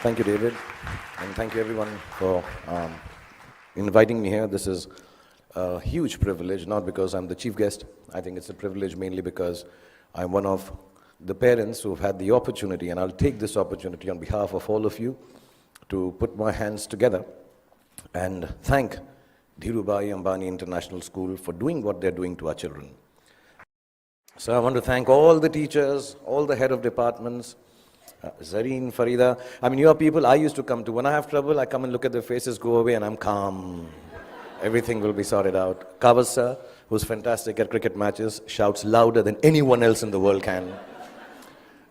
Thank you, David, and thank you everyone for inviting me here. This is a huge privilege, not because I'm the chief guest. I think it's a privilege mainly because I'm one of the parents who've had the opportunity, and I'll take this opportunity on behalf of all of you to put my hands together and thank Dhirubhai Ambani International School for doing what they're doing to our children. So I want to thank all the teachers, all the head of departments, Zareen, Farida. I mean, you are people I used to come to. When I have trouble, I come and look at their faces, go away, and I'm calm. Everything will be sorted out. Kavas sir, who's fantastic at cricket matches, shouts louder than anyone else in the world can.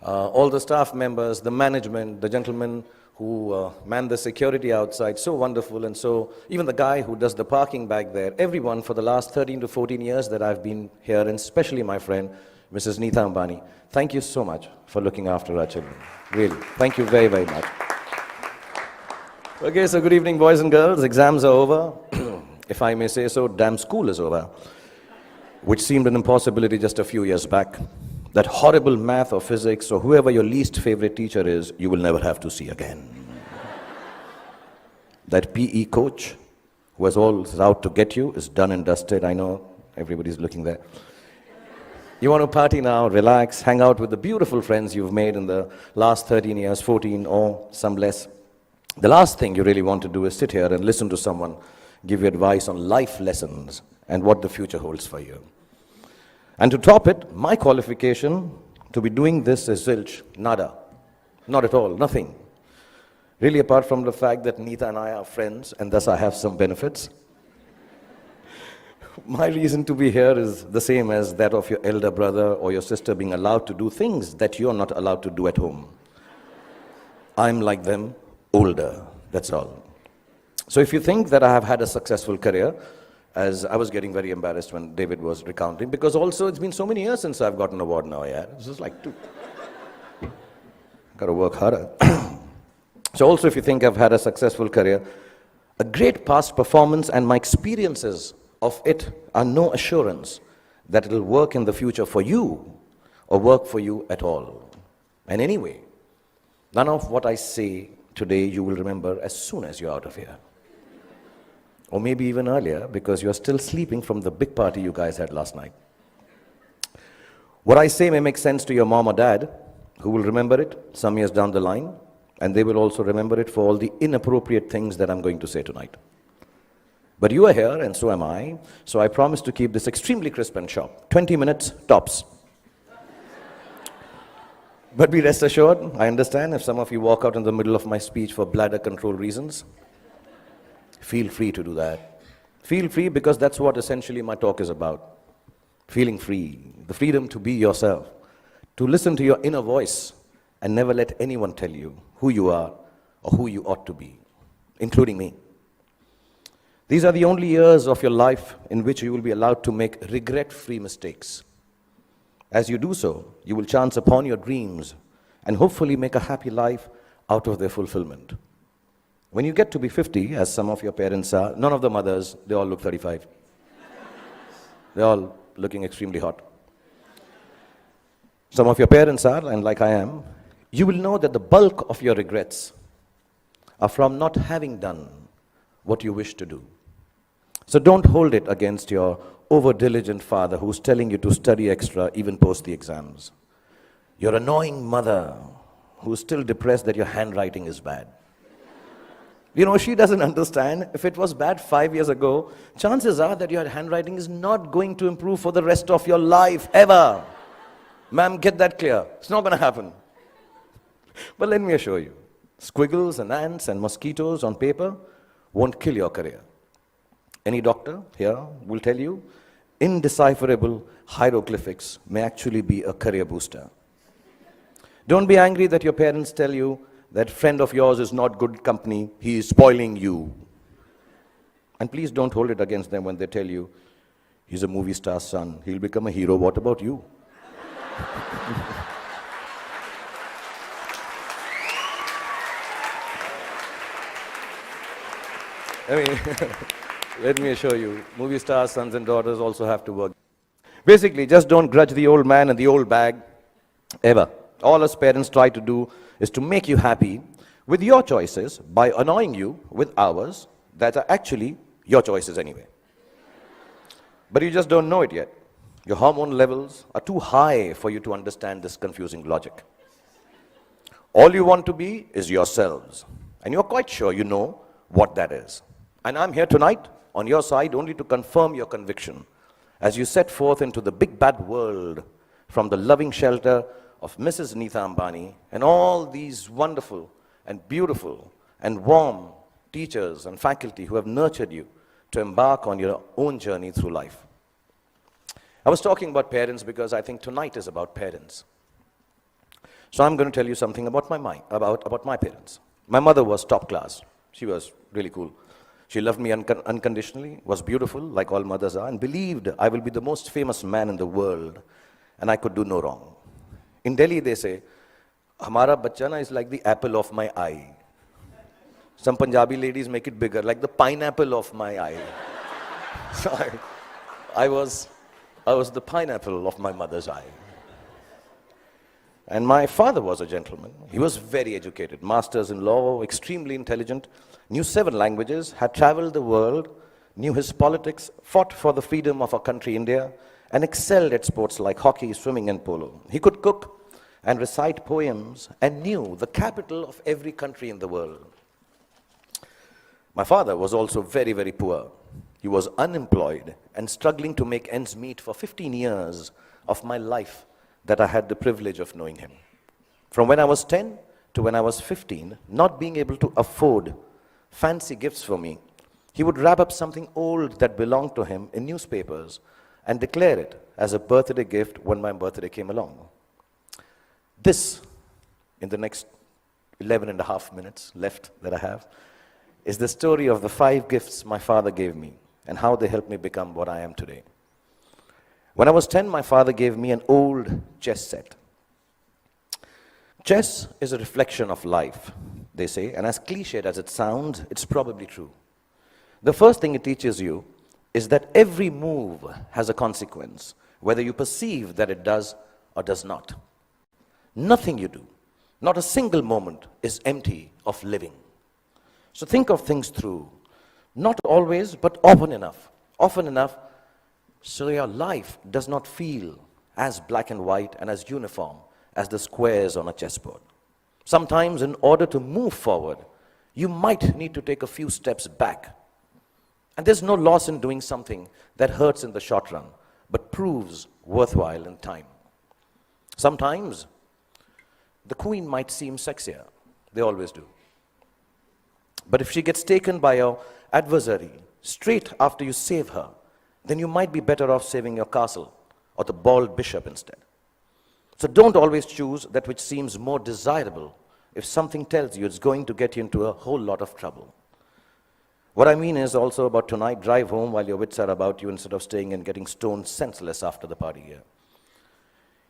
All the staff members, the management, the gentlemen who man the security outside, so wonderful. And so even the guy who does the parking back there, everyone for the last 13 to 14 years that I've been here, and especially my friend, Mrs. Neeta Ambani, thank you so much for looking after our children. Really, thank you very, very much. Okay, so good evening, boys and girls. Exams are over. If I may say so, damn school is over, which seemed an impossibility just a few years back. That horrible math or physics or whoever your least favorite teacher is, you will never have to see again. That PE coach who was always out to get you is done and dusted. I know everybody's looking there. You want to party now, relax, hang out with the beautiful friends you've made in the last 13 years, 14 or some less. The last thing you really want to do is sit here and listen to someone give you advice on life lessons and what the future holds for you. And to top it, my qualification to be doing this is zilch, nada. Not at all, nothing. Really, apart from the fact that Neeta and I are friends, and thus I have some benefits. My reason to be here is the same as that of your elder brother or your sister being allowed to do things that you're not allowed to do at home. I'm like them, older, that's all. So if you think that I have had a successful career, as I was getting very embarrassed when David was recounting, because also it's been so many years since I've got an award now, yeah. This is like got to work harder. So also if you think I've had a successful career, a great past performance and my experiences of it are no assurance that it'll work in the future for you or work for you at all. And anyway, none of what I say today you will remember as soon as you're out of here. Or maybe even earlier, because you're still sleeping from the big party you guys had last night. What I say may make sense to your mom or dad, who will remember it some years down the line, and they will also remember it for all the inappropriate things that I'm going to say tonight. But you are here, and so am I, so I promise to keep this extremely crisp and sharp. 20 minutes, tops. But be rest assured, I understand if some of you walk out in the middle of my speech for bladder control reasons. Feel free to do that. Feel free, because that's what essentially my talk is about. Feeling free, the freedom to be yourself, to listen to your inner voice and never let anyone tell you who you are or who you ought to be, including me. These are the only years of your life in which you will be allowed to make regret-free mistakes. As you do so, you will chance upon your dreams and hopefully make a happy life out of their fulfillment. When you get to be 50, as some of your parents are, none of the mothers, they all look 35. They're all looking extremely hot. Some of your parents are, and like I am, you will know that the bulk of your regrets are from not having done what you wish to do. So don't hold it against your over-diligent father who's telling you to study extra even post the exams. Your annoying mother who's still depressed that your handwriting is bad. You know, she doesn't understand. If it was bad 5 years ago, chances are that your handwriting is not going to improve for the rest of your life, ever. Ma'am, get that clear. It's not going to happen. But let me assure you, squiggles and ants and mosquitoes on paper won't kill your career. Any doctor here will tell you, indecipherable hieroglyphics may actually be a career booster. Don't be angry that your parents tell you that friend of yours is not good company, he is spoiling you. And please don't hold it against them when they tell you, he's a movie star's son, he'll become a hero, what about you? I mean, let me assure you, movie stars, sons and daughters also have to work. Basically, just don't grudge the old man and the old bag, ever. All us parents try to do is to make you happy with your choices by annoying you with hours that are actually your choices anyway. But you just don't know it yet. Your hormone levels are too high for you to understand this confusing logic. All you want to be is yourselves, and you're quite sure you know what that is. And I'm here tonight on your side only to confirm your conviction as you set forth into the big bad world from the loving shelter of Mrs. Neeta Ambani and all these wonderful and beautiful and warm teachers and faculty who have nurtured you to embark on your own journey through life. I was talking about parents because I think tonight is about parents. So I'm going to tell you something about my parents. My mother was top class. She was really cool. She loved me unconditionally, was beautiful, like all mothers are, and believed I will be the most famous man in the world, and I could do no wrong. In Delhi, they say, "Hamara bachcha na is like the apple of my eye." Some Punjabi ladies make it bigger, like the pineapple of my eye. So I was the pineapple of my mother's eye. And my father was a gentleman. He was very educated, masters in law, extremely intelligent, knew 7 languages, had traveled the world, knew his politics, fought for the freedom of our country, India, and excelled at sports like hockey, swimming, and polo. He could cook and recite poems and knew the capital of every country in the world. My father was also very, very poor. He was unemployed and struggling to make ends meet for 15 years of my life that I had the privilege of knowing him. From when I was 10 to when I was 15, not being able to afford fancy gifts for me, he would wrap up something old that belonged to him in newspapers and declare it as a birthday gift when my birthday came along. This, in the next 11 and a half minutes left that I have, is the story of the 5 gifts my father gave me and how they helped me become what I am today. When I was 10, my father gave me an old chess set. Chess is a reflection of life, they say, and as cliched as it sounds, it's probably true. The first thing it teaches you is that every move has a consequence, whether you perceive that it does or does not. Nothing you do, not a single moment, is empty of living. So think of things through, not always, but often enough so your life does not feel as black and white and as uniform as the squares on a chessboard. Sometimes, in order to move forward, you might need to take a few steps back. And there's no loss in doing something that hurts in the short run, but proves worthwhile in time. Sometimes, the queen might seem sexier. They always do. But if she gets taken by your adversary straight after you save her, then you might be better off saving your castle or the bald bishop instead. So don't always choose that which seems more desirable if something tells you it's going to get you into a whole lot of trouble. What I mean is also about tonight, drive home while your wits are about you instead of staying and getting stoned senseless after the party here.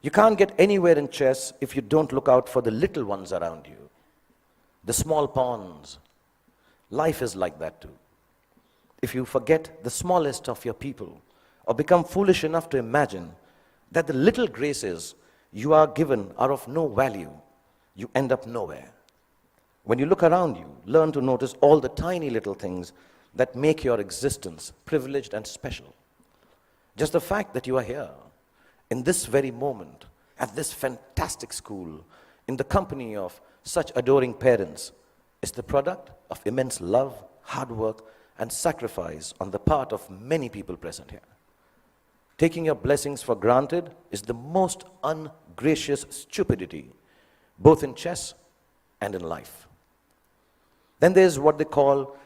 You can't get anywhere in chess if you don't look out for the little ones around you, the small pawns. Life is like that too. If you forget the smallest of your people or become foolish enough to imagine that the little graces you are given are of no value, you end up nowhere. When you look around you, learn to notice all the tiny little things that make your existence privileged and special. Just the fact that you are here, in this very moment, at this fantastic school, in the company of such adoring parents, is the product of immense love, hard work, and sacrifice on the part of many people present here. Taking your blessings for granted is the most ungracious stupidity, both in chess and in life. Then there's what they call,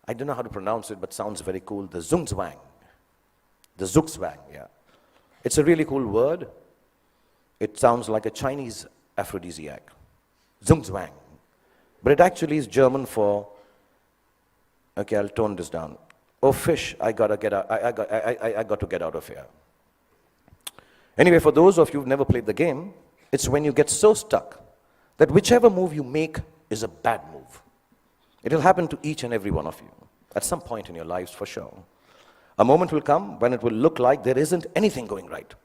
I don't know how to pronounce it, but sounds very cool, the Zugzwang. The Zugzwang, yeah. It's a really cool word. It sounds like a Chinese aphrodisiac. Zugzwang. But it actually is German for, okay, I'll tone this down. Oh, fish, I got to get out of here. Anyway, for those of you who've never played the game, it's when you get so stuck that whichever move you make is a bad move. It'll happen to each and every one of you at some point in your lives for sure. A moment will come when it will look like there isn't anything going right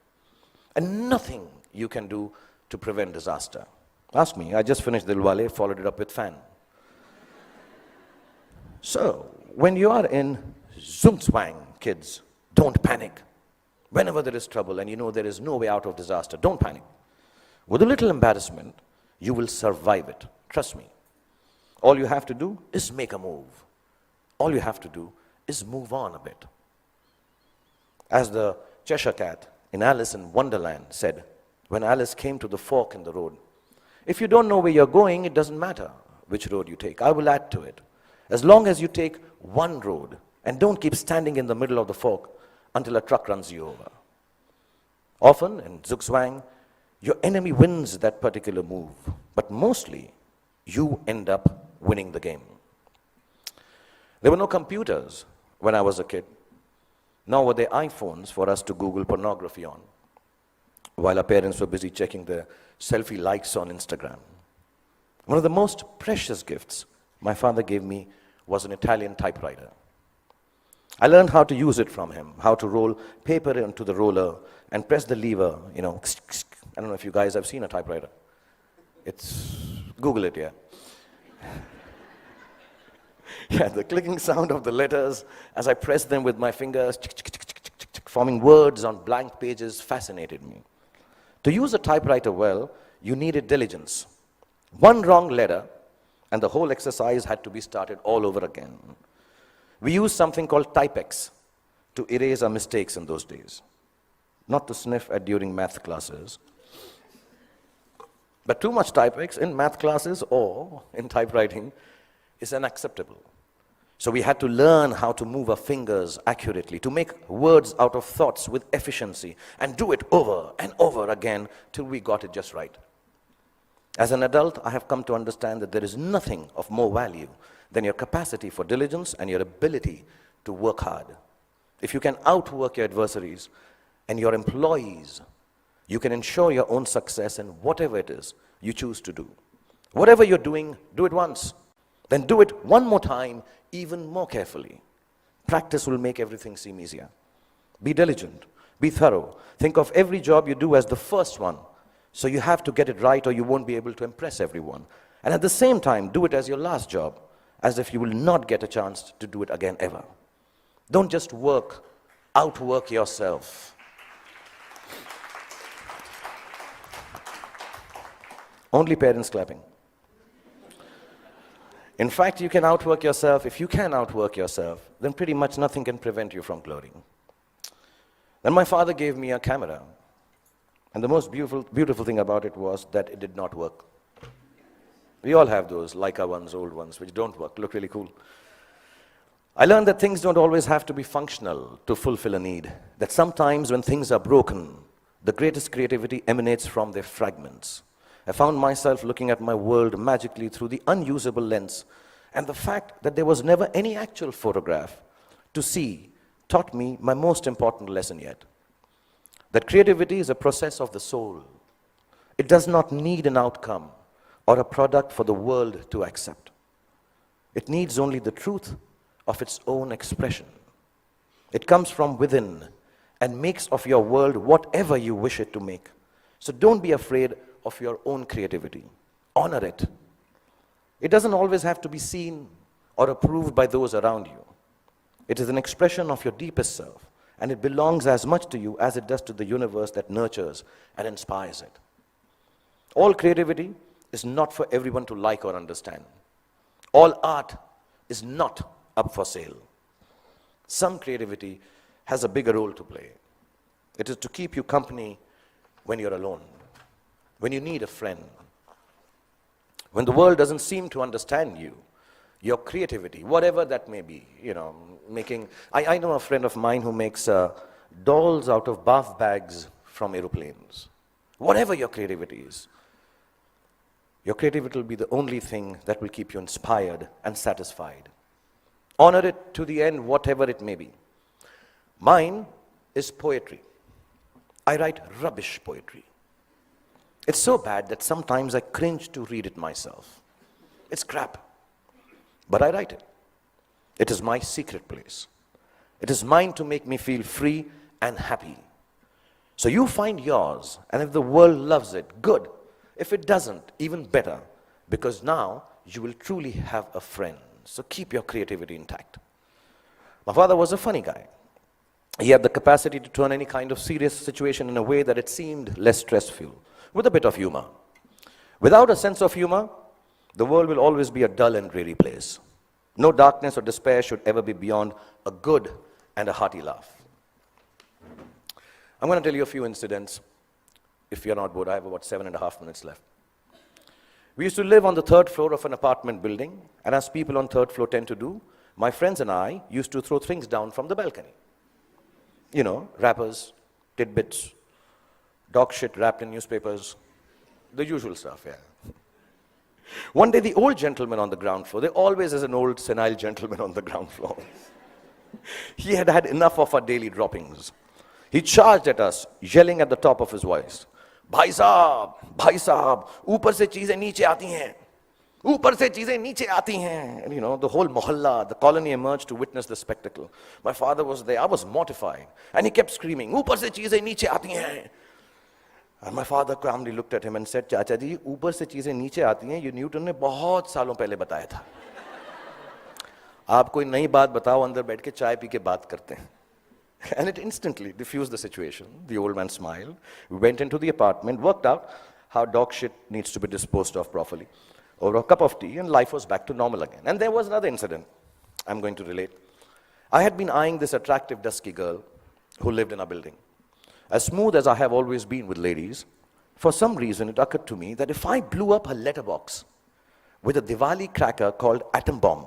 and nothing you can do to prevent disaster. Ask me, I just finished Dilwale, followed it up with Fan. So, when you are in Zugzwang, kids, don't panic. Whenever there is trouble and you know there is no way out of disaster, don't panic. With a little embarrassment, you will survive it. Trust me. All you have to do is make a move. All you have to do is move on a bit. As the Cheshire Cat in Alice in Wonderland said, when Alice came to the fork in the road, if you don't know where you're going, it doesn't matter which road you take. I will add to it. As long as you take one road and don't keep standing in the middle of the fork until a truck runs you over. Often in Zugzwang, your enemy wins that particular move, but mostly you end up winning the game. There were no computers when I was a kid, nor were there iPhones for us to Google pornography on, while our parents were busy checking their selfie likes on Instagram. One of the most precious gifts my father gave me was an Italian typewriter. I learned how to use it from him, how to roll paper into the roller and press the lever, I don't know if you guys have seen a typewriter. Google it, yeah. Yeah, the clicking sound of the letters as I pressed them with my fingers, forming words on blank pages, fascinated me. To use a typewriter well, you needed diligence. One wrong letter, and the whole exercise had to be started all over again. We used something called Typex to erase our mistakes in those days. Not to sniff at during math classes. But too much Typex in math classes or in typewriting is unacceptable. So we had to learn how to move our fingers accurately, to make words out of thoughts with efficiency, and do it over and over again till we got it just right. As an adult, I have come to understand that there is nothing of more value than your capacity for diligence and your ability to work hard. If you can outwork your adversaries and your employees, you can ensure your own success in whatever it is you choose to do. Whatever you're doing, do it once. Then do it one more time, even more carefully. Practice will make everything seem easier. Be diligent. Be thorough. Think of every job you do as the first one. So you have to get it right or you won't be able to impress everyone. And at the same time, do it as your last job, as if you will not get a chance to do it again ever. Don't just outwork yourself. Only parents clapping. In fact, you can outwork yourself. If you can outwork yourself, then pretty much nothing can prevent you from glorying. Then my father gave me a camera. And the most beautiful thing about it was that it did not work. We all have those Leica ones, old ones, which don't work, look really cool. I learned that things don't always have to be functional to fulfill a need. That sometimes when things are broken, the greatest creativity emanates from their fragments. I found myself looking at my world magically through the unusable lens, and the fact that there was never any actual photograph to see taught me my most important lesson yet. That creativity is a process of the soul. It does not need an outcome or a product for the world to accept. It needs only the truth of its own expression. It comes from within and makes of your world whatever you wish it to make. So don't be afraid of your own creativity. Honor it. It doesn't always have to be seen or approved by those around you. It is an expression of your deepest self, and it belongs as much to you as it does to the universe that nurtures and inspires it. All creativity is not for everyone to like or understand. All art is not up for sale. Some creativity has a bigger role to play. It is to keep you company when you're alone, when you need a friend, when the world doesn't seem to understand you. Your creativity, whatever that may be, I know a friend of mine who makes dolls out of bath bags from aeroplanes. Whatever your creativity is, your creativity will be the only thing that will keep you inspired and satisfied. Honor it to the end, whatever it may be. Mine is poetry. I write rubbish poetry. It's so bad that sometimes I cringe to read it myself. It's crap. But I write it. It is my secret place. It is mine to make me feel free and happy. So you find yours, and if the world loves it, good. If it doesn't, even better, because now you will truly have a friend. So keep your creativity intact. My father was a funny guy. He had the capacity to turn any kind of serious situation in a way that it seemed less stressful, with a bit of humor. Without a sense of humor, the world will always be a dull and dreary place. No darkness or despair should ever be beyond a good and a hearty laugh. I'm going to tell you a few incidents. If you're not bored, I have about 7.5 minutes left. We used to live on the 3rd floor of an apartment building, and as people on 3rd floor tend to do, my friends and I used to throw things down from the balcony. You know, wrappers, tidbits, dog shit wrapped in newspapers, the usual stuff, yeah. One day, the old gentleman on the ground floor, there always is an old senile gentleman on the ground floor. He had had enough of our daily droppings. He charged at us, yelling at the top of his voice, भाई साहब, ऊपर से चीजें नीचे आती हैं. ऊपर से चीजें नीचे आती हैं. And you know, the whole mohalla, the colony emerged to witness the spectacle. My father was there. I was mortified. And he kept screaming, ऊपर से चीजें नीचे आती हैं. And my father calmly looked at him and said, चाचा जी, ऊपर से चीजें नीचे आती हैं, ये न्यूटन ने बहुत सालों पहले बताया था. आप कोई नई बात बताओ, अंदर बैठ के चाय पी के बात करते हैं. And it instantly diffused the situation. The old man smiled. We went into the apartment, worked out how dog shit needs to be disposed of properly. Over a cup of tea, and life was back to normal again. And there was another incident I'm going to relate. I had been eyeing this attractive, dusky girl who lived in our building. As smooth as I have always been with ladies, for some reason it occurred to me that if I blew up her letterbox with a Diwali cracker called Atom Bomb,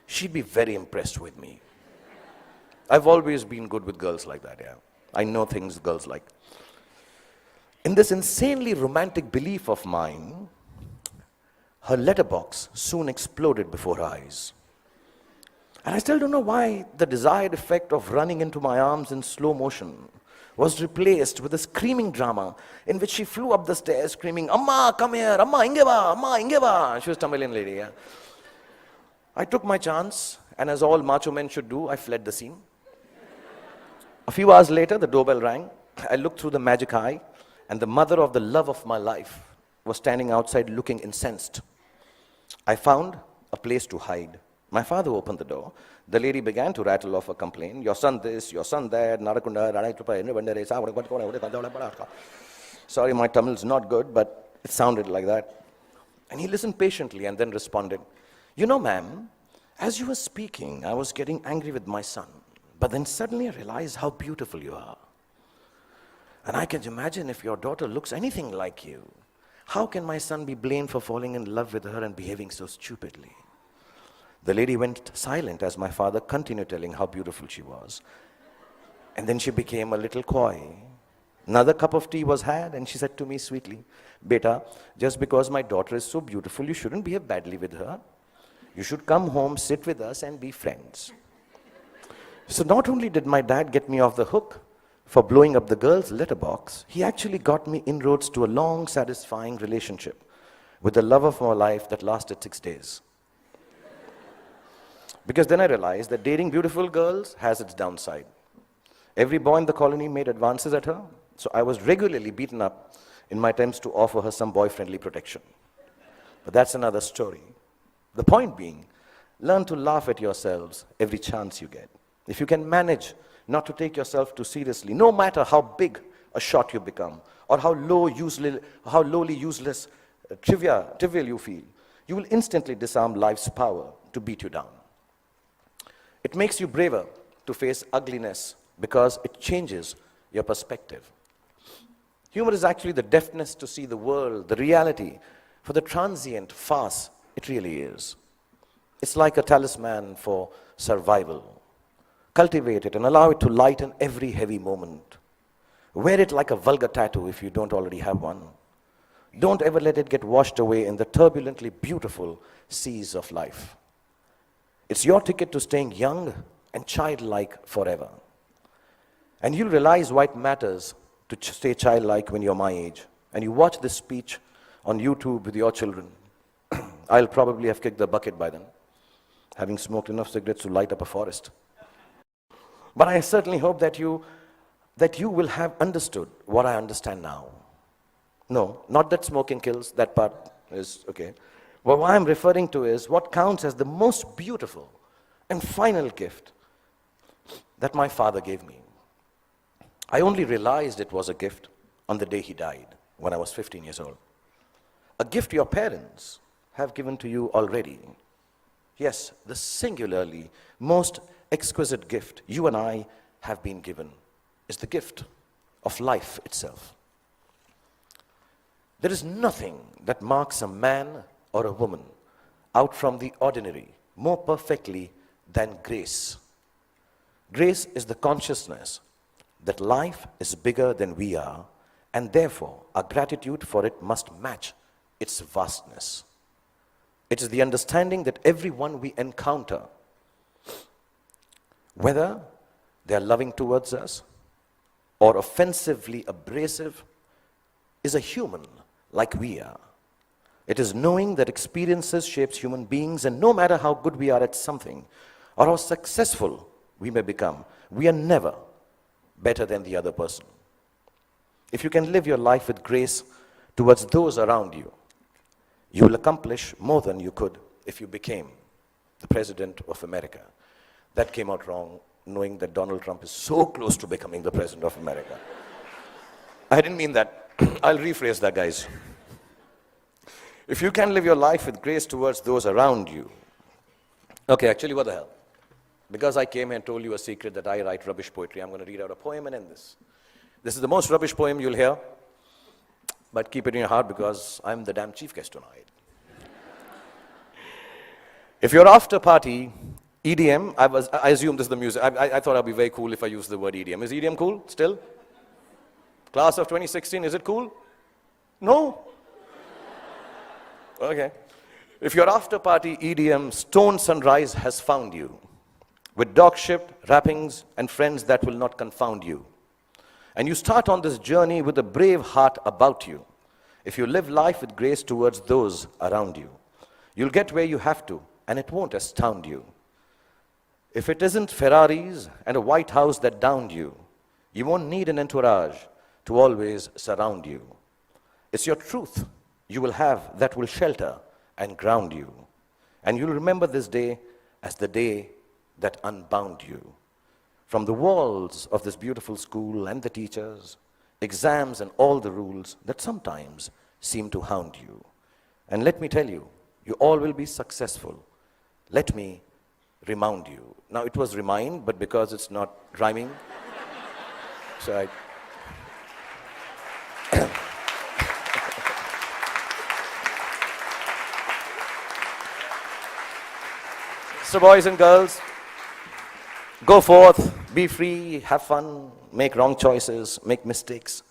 she'd be very impressed with me. I've always been good with girls like that, yeah. I know things girls like. In this insanely romantic belief of mine, her letterbox soon exploded before her eyes. And I still don't know why the desired effect of running into my arms in slow motion was replaced with a screaming drama in which she flew up the stairs screaming, Amma, come here, Amma, ingeva, Amma, ingeva. She was a Tamilian lady, yeah. I took my chance, and as all macho men should do, I fled the scene. A few hours later, the doorbell rang. I looked through the magic eye, and the mother of the love of my life was standing outside looking incensed. I found a place to hide. My father opened the door. The lady began to rattle off a complaint. Your son this, your son that. Sorry, my Tamil is not good, but it sounded like that. And he listened patiently and then responded, you know, ma'am, as you were speaking, I was getting angry with my son. But then suddenly I realized how beautiful you are. And I can imagine if your daughter looks anything like you, how can my son be blamed for falling in love with her and behaving so stupidly? The lady went silent as my father continued telling how beautiful she was. And then she became a little coy. Another cup of tea was had, and she said to me sweetly, Beta, just because my daughter is so beautiful, you shouldn't behave badly with her. You should come home, sit with us, and be friends. So not only did my dad get me off the hook for blowing up the girl's letterbox, he actually got me inroads to a long, satisfying relationship with the love of my life that lasted 6 days. Because then I realized that dating beautiful girls has its downside. Every boy in the colony made advances at her, so I was regularly beaten up in my attempts to offer her some boy-friendly protection. But that's another story. The point being, learn to laugh at yourselves every chance you get. If you can manage not to take yourself too seriously, no matter how big a shot you become, or how lowly, useless, trivial you feel, you will instantly disarm life's power to beat you down. It makes you braver to face ugliness because it changes your perspective. Humor is actually the deafness to see the world, the reality, for the transient farce it really is. It's like a talisman for survival. Cultivate it and allow it to lighten every heavy moment. Wear it like a vulgar tattoo if you don't already have one. Don't ever let it get washed away in the turbulently beautiful seas of life. It's your ticket to staying young and childlike forever. And you'll realize why it matters to stay childlike when you're my age. And you watch this speech on YouTube with your children. I'll probably have kicked the bucket by then, having smoked enough cigarettes to light up a forest. But I certainly hope that you will have understood what I understand now. No, not that smoking kills, that part is okay. Well, what I'm referring to is what counts as the most beautiful and final gift that my father gave me. I only realized it was a gift on the day he died, when I was 15 years old. A gift your parents have given to you already. Yes, the singularly most exquisite gift you and I have been given is the gift of life itself. There is nothing that marks a man or a woman out from the ordinary more perfectly than grace. Grace is the consciousness that life is bigger than we are, and therefore our gratitude for it must match its vastness. It is the understanding that everyone we encounter, whether they are loving towards us or offensively abrasive, is a human like we are. It is knowing that experiences shapes human beings, and no matter how good we are at something or how successful we may become, we are never better than the other person. If you can live your life with grace towards those around you, you will accomplish more than you could if you became the President of America. That came out wrong, knowing that Donald Trump is so close to becoming the President of America. I didn't mean that. I'll rephrase that, guys. If you can live your life with grace towards those around you. Okay, actually, what the hell? Because I came here and told you a secret that I write rubbish poetry, I'm going to read out a poem and end this. This is the most rubbish poem you'll hear, but keep it in your heart because I'm the damn chief guest tonight. If your after party, EDM, I assume this is the music. I thought I'd be very cool if I used the word EDM. Is EDM cool still? Class of 2016, is it cool? No? Okay. If your after party EDM stone sunrise has found you, with dog-shipped wrappings and friends that will not confound you, and you start on this journey with a brave heart about you, if you live life with grace towards those around you, you'll get where you have to, and it won't astound you. If it isn't Ferraris and a White House that downed you, you won't need an entourage to always surround you. It's your truth you will have that will shelter and ground you. And you'll remember this day as the day that unbound you. From the walls of this beautiful school and the teachers, exams and all the rules that sometimes seem to hound you. And let me tell you, you all will be successful. Let me remind you. Now it was remind, but because it's not rhyming, so I... So boys and girls, go forth, be free, have fun, make wrong choices, make mistakes.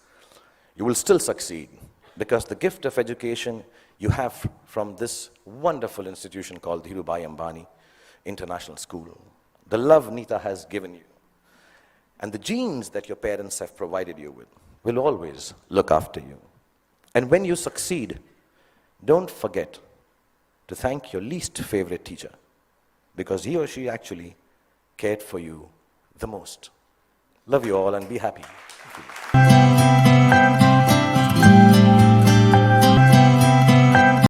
You will still succeed because the gift of education you have from this wonderful institution called Dhirubhai Ambani International School, the love Nita has given you, and the genes that your parents have provided you with will always look after you. And when you succeed, don't forget to thank your least favorite teacher, because he or she actually cared for you the most. Love you all and be happy.